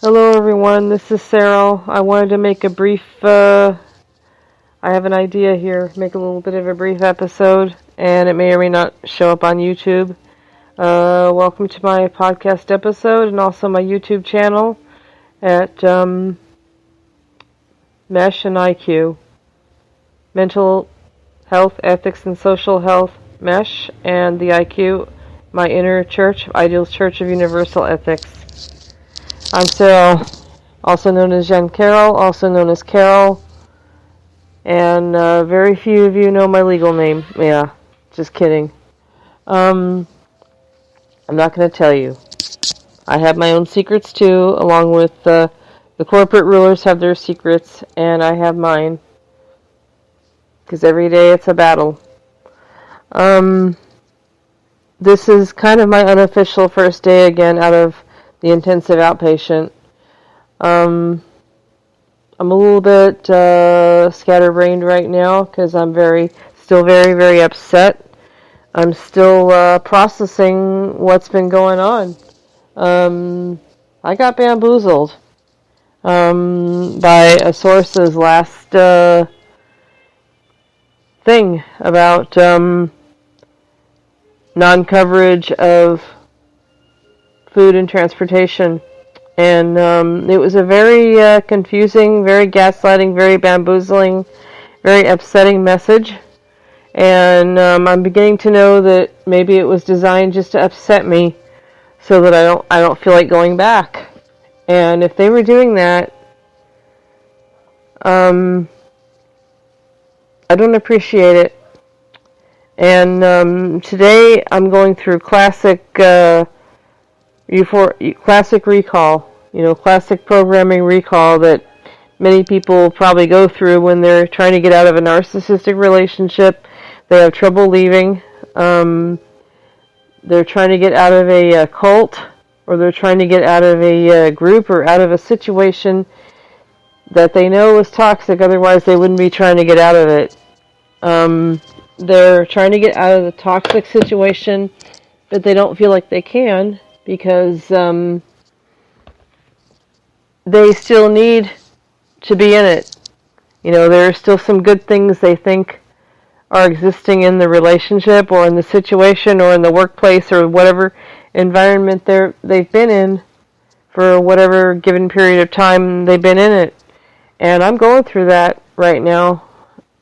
Hello everyone, this is Sarah. I wanted to make a brief, I have an idea here, make a little bit of a brief episode, and it may or may not show up on YouTube. Welcome to my podcast episode and also my YouTube channel at MESH and IQ. Mental Health, Ethics, and Social Health, MESH, and the IQ, my inner church, Ideals Church of Universal Ethics. I'm Sarah, also known as Jen Carroll, also known as Carol, and very few of you know my legal name. Yeah, just kidding. I'm not going to tell you. I have my own secrets too, along with the corporate rulers have their secrets, and I have mine. Because every day it's a battle. This is kind of my unofficial first day again out of the intensive outpatient. I'm a little bit scatterbrained right now because I'm still very, very upset. I'm still processing what's been going on. I got bamboozled by a source's last thing about non-coverage of food and transportation. And it was a very confusing, very gaslighting, very bamboozling, very upsetting message. And I'm beginning to know that maybe it was designed just to upset me so that I don't feel like going back. And if they were doing that, I don't appreciate it. And today I'm going through classic recall, classic programming recall that many people probably go through when they're trying to get out of a narcissistic relationship. They have trouble leaving. They're trying to get out of a cult, or they're trying to get out of a group or out of a situation that they know is toxic, otherwise they wouldn't be trying to get out of it. They're trying to get out of the toxic situation, but they don't feel like they can because they still need to be in it. There are still some good things they think are existing in the relationship or in the situation or in the workplace or whatever environment they've been in for whatever given period of time they've been in it. And I'm going through that right now.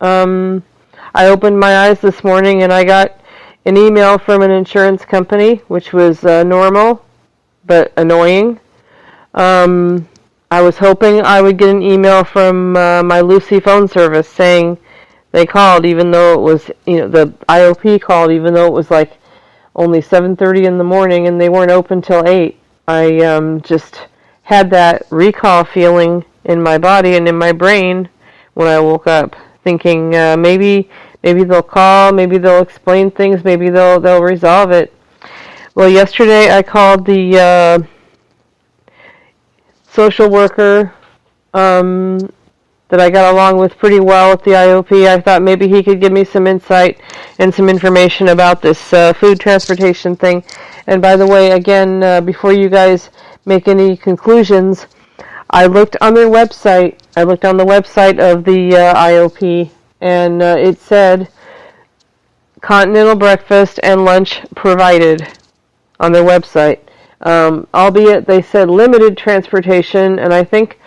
I opened my eyes this morning and I got an email from an insurance company, which was normal but annoying. I was hoping I would get an email from my Lucy phone service saying they called, even though it was, the IOP called, even though it was like only 7:30 in the morning and they weren't open till 8. I just had that recall feeling in my body and in my brain when I woke up, thinking maybe they'll call, maybe they'll explain things, maybe they'll resolve it. Well, yesterday I called the social worker that I got along with pretty well at the IOP. I thought maybe he could give me some insight and some information about this food transportation thing. And by the way, again, before you guys make any conclusions, I looked on their website. I looked on the website of the IOP, and it said continental breakfast and lunch provided on their website. Albeit they said limited transportation, and I think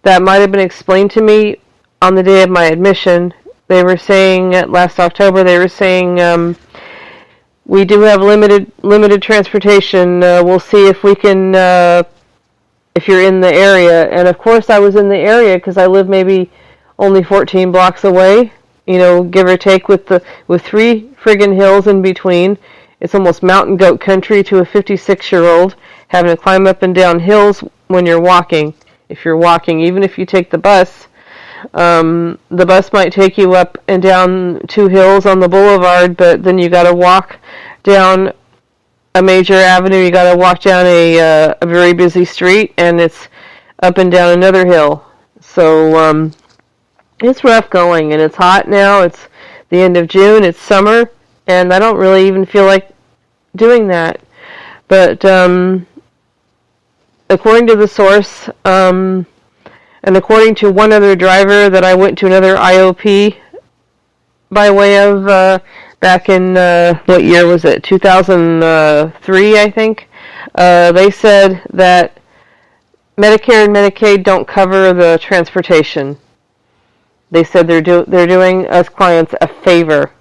that might have been explained to me on the day of my admission. They were saying, last October, we do have limited transportation. We'll see if we can, if you're in the area. And of course I was in the area because I live maybe only 14 blocks away, give or take, with 3 friggin' hills in between. It's almost mountain goat country to a 56-year-old having to climb up and down hills when you're walking. If you're walking, even if you take the bus might take you up and down 2 hills on the boulevard, but then you got to walk down a major avenue. You got to walk down a very busy street, and it's up and down another hill. So it's rough going, and it's hot now. It's the end of June. It's summer, and I don't really even feel like doing that. But according to the source, and according to one other driver that I went to another IOP by way of back in, what year was it? 2003, I think. They said that Medicare and Medicaid don't cover the transportation. They said they're doing us clients a favor.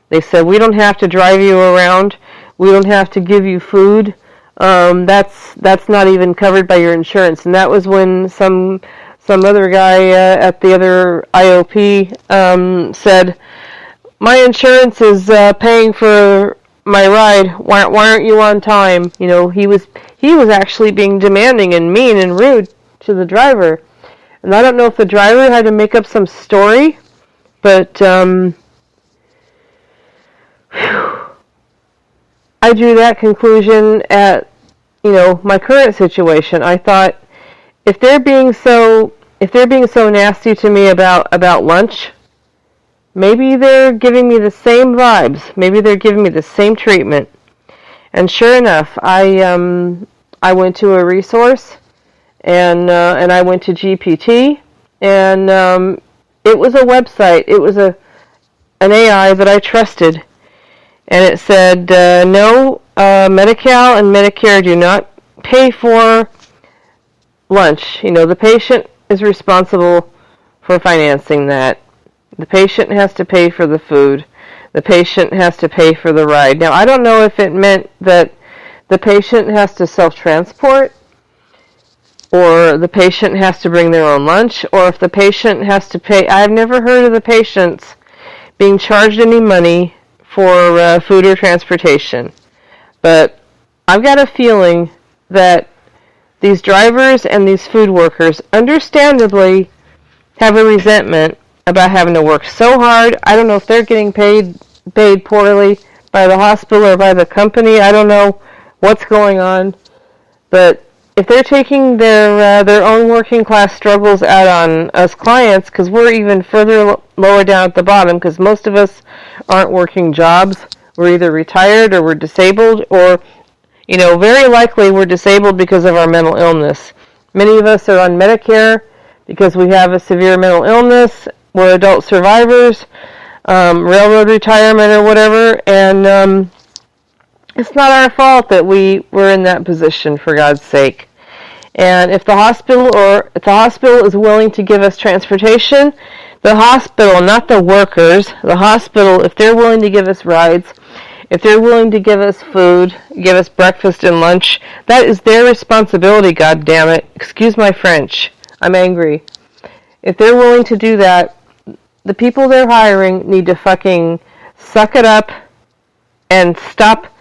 They said, we don't have to drive you around. We don't have to give you food. That's not even covered by your insurance. And that was when some other guy at the other IOP said, my insurance is paying for my ride. Why aren't you on time? You know, he was actually being demanding and mean and rude to the driver. And I don't know if the driver had to make up some story, but I drew that conclusion at, my current situation. I thought, if they're being so nasty to me about lunch, maybe they're giving me the same vibes. Maybe they're giving me the same treatment. And sure enough, I went to a resource, and I went to GPT, and it was a website. It was an AI that I trusted, and it said, no, Medi-Cal and Medicare do not pay for lunch. The patient is responsible for financing that. The patient has to pay for the food. The patient has to pay for the ride. Now, I don't know if it meant that the patient has to self-transport, or the patient has to bring their own lunch, or if the patient has to pay. I've never heard of the patients being charged any money for food or transportation. But I've got a feeling that these drivers and these food workers understandably have a resentment about having to work so hard. I don't know if they're getting paid poorly by the hospital or by the company. I don't know what's going on. But if they're taking their own working class struggles out on us clients, because we're even further lower down at the bottom, because most of us aren't working jobs. We're either retired or we're disabled, or, very likely we're disabled because of our mental illness. Many of us are on Medicare because we have a severe mental illness. We're adult survivors, railroad retirement or whatever, and it's not our fault that we were in that position, for God's sake. And if the hospital is willing to give us transportation, the hospital, not the workers, the hospital, if they're willing to give us rides, if they're willing to give us food, give us breakfast and lunch, that is their responsibility, God damn it. Excuse my French. I'm angry. If they're willing to do that, the people they're hiring need to fucking suck it up and stop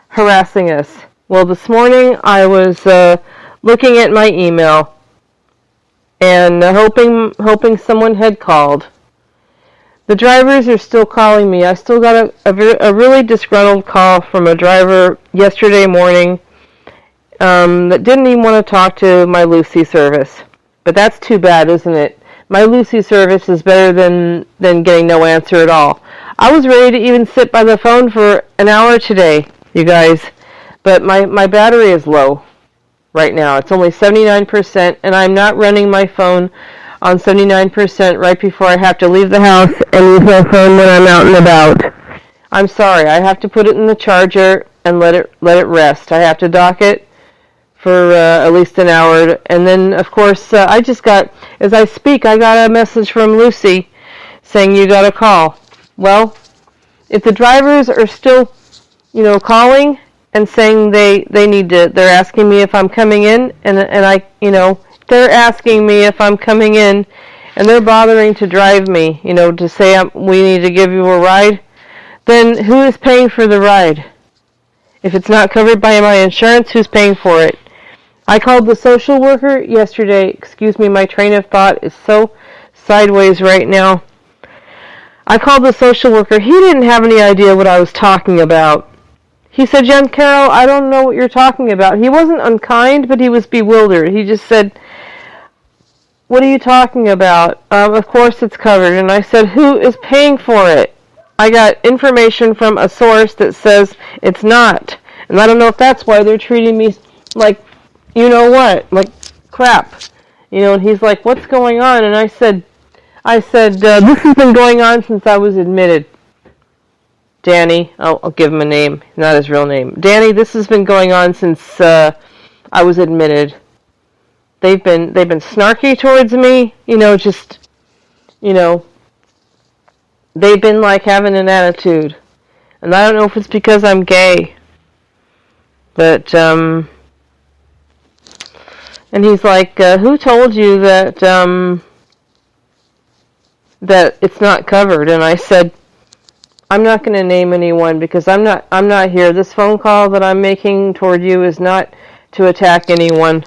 harassing us. Well, this morning I was looking at my email and hoping someone had called. The drivers are still calling me. I still got a really disgruntled call from a driver yesterday morning that didn't even want to talk to my Lucy service. But that's too bad, isn't it? My Lucy service is better than getting no answer at all. I was ready to even sit by the phone for an hour today, you guys, but my battery is low right now. It's only 79%, and I'm not running my phone on 79% right before I have to leave the house and use my phone when I'm out and about. I'm sorry. I have to put it in the charger and let it rest. I have to dock it for at least an hour. And then, of course, I just got, as I speak, I got a message from Lucy saying you got a call. Well, if the drivers are still, calling and saying they need to, they're asking me if I'm coming in, and I, they're asking me if I'm coming in, and they're bothering to drive me, to say we need to give you a ride, then who is paying for the ride? If it's not covered by my insurance, who's paying for it? I called the social worker yesterday. Excuse me, my train of thought is so sideways right now. I called the social worker. He didn't have any idea what I was talking about. He said, Jen Carroll, I don't know what you're talking about. He wasn't unkind, but he was bewildered. He just said, what are you talking about? Of course it's covered. And I said, who is paying for it? I got information from a source that says it's not. And I don't know if that's why they're treating me like, you know what? I'm like, crap. And he's like, what's going on? And I said, this has been going on since I was admitted. Danny, I'll give him a name, not his real name. Danny, this has been going on since I was admitted. They've been snarky towards me, they've been like having an attitude. And I don't know if it's because I'm gay. But and he's like, who told you that that it's not covered? And I said, I'm not going to name anyone because I'm not here. This phone call that I'm making toward you is not to attack anyone,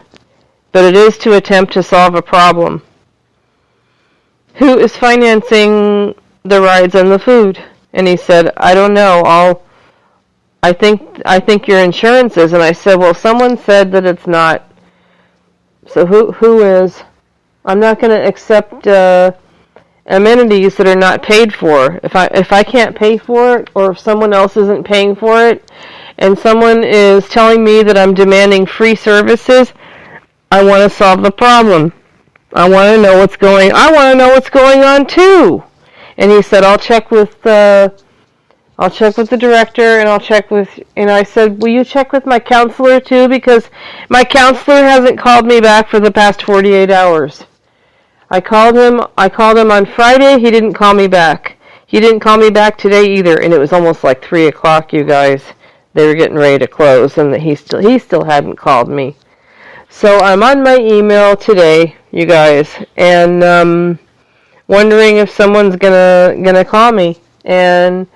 but it is to attempt to solve a problem. Who is financing the rides and the food? And he said, I don't know. I think your insurance is. And I said, well, someone said that it's not. So who is? I'm not going to accept amenities that are not paid for. If I can't pay for it, or if someone else isn't paying for it, and someone is telling me that I'm demanding free services, I want to solve the problem. I want to know what's going on too. And he said, I'll check with the director, and I said, will you check with my counselor too? Because my counselor hasn't called me back for the past 48 hours. I called him on Friday. He didn't call me back. He didn't call me back today either, and it was almost like 3 o'clock, you guys. They were getting ready to close, and he still hadn't called me. So I'm on my email today, you guys, and wondering if someone's gonna call me. And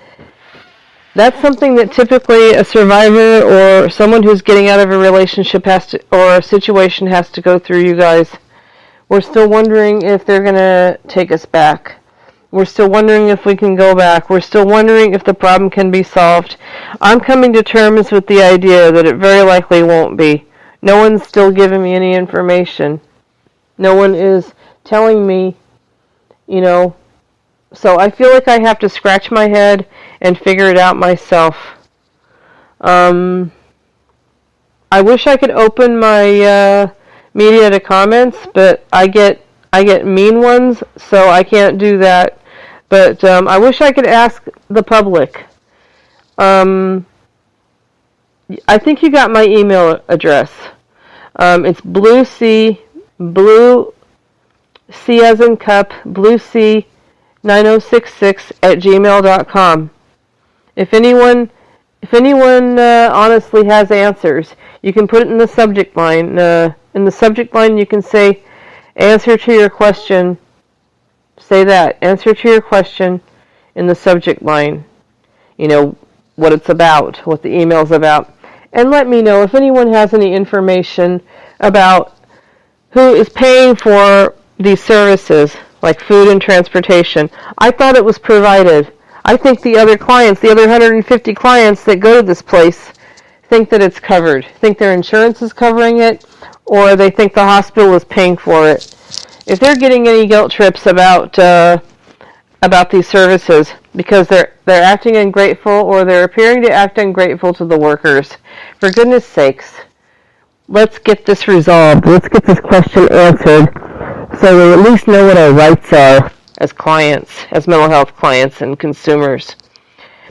that's something that typically a survivor or someone who's getting out of a relationship or a situation has to go through, you guys. We're still wondering if they're going to take us back. We're still wondering if we can go back. We're still wondering if the problem can be solved. I'm coming to terms with the idea that it very likely won't be. No one's still giving me any information. No one is telling me, So I feel like I have to scratch my head and figure it out myself. I wish I could open my media to comments, but I get mean ones, so I can't do that. But I wish I could ask the public. I think you got my email address. It's blue C as in cup, blue C 9066 at gmail.com. If anyone honestly has answers, you can put it in the subject line. In the subject line, you can say, answer to your question. Say that. Answer to your question in the subject line. What it's about, what the email's about. And let me know if anyone has any information about who is paying for these services, like food and transportation. I thought it was provided. I think the other 150 clients that go to this place, think that it's covered. Think their insurance is covering it, or they think the hospital is paying for it. If they're getting any guilt trips about these services because they're acting ungrateful, or they're appearing to act ungrateful to the workers, for goodness sakes, let's get this resolved. Let's get this question answered, so we at least know what our rights are as clients, as mental health clients and consumers.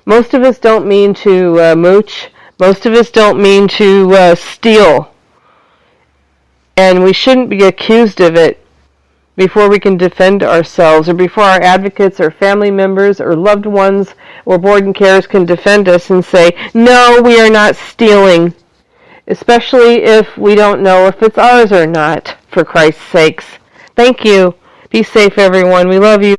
Most of us don't mean to mooch. Most of us don't mean to steal. And we shouldn't be accused of it before we can defend ourselves, or before our advocates or family members or loved ones or board and cares can defend us and say, no, we are not stealing. Especially if we don't know if it's ours or not, for Christ's sakes. Thank you. Be safe, everyone. We love you.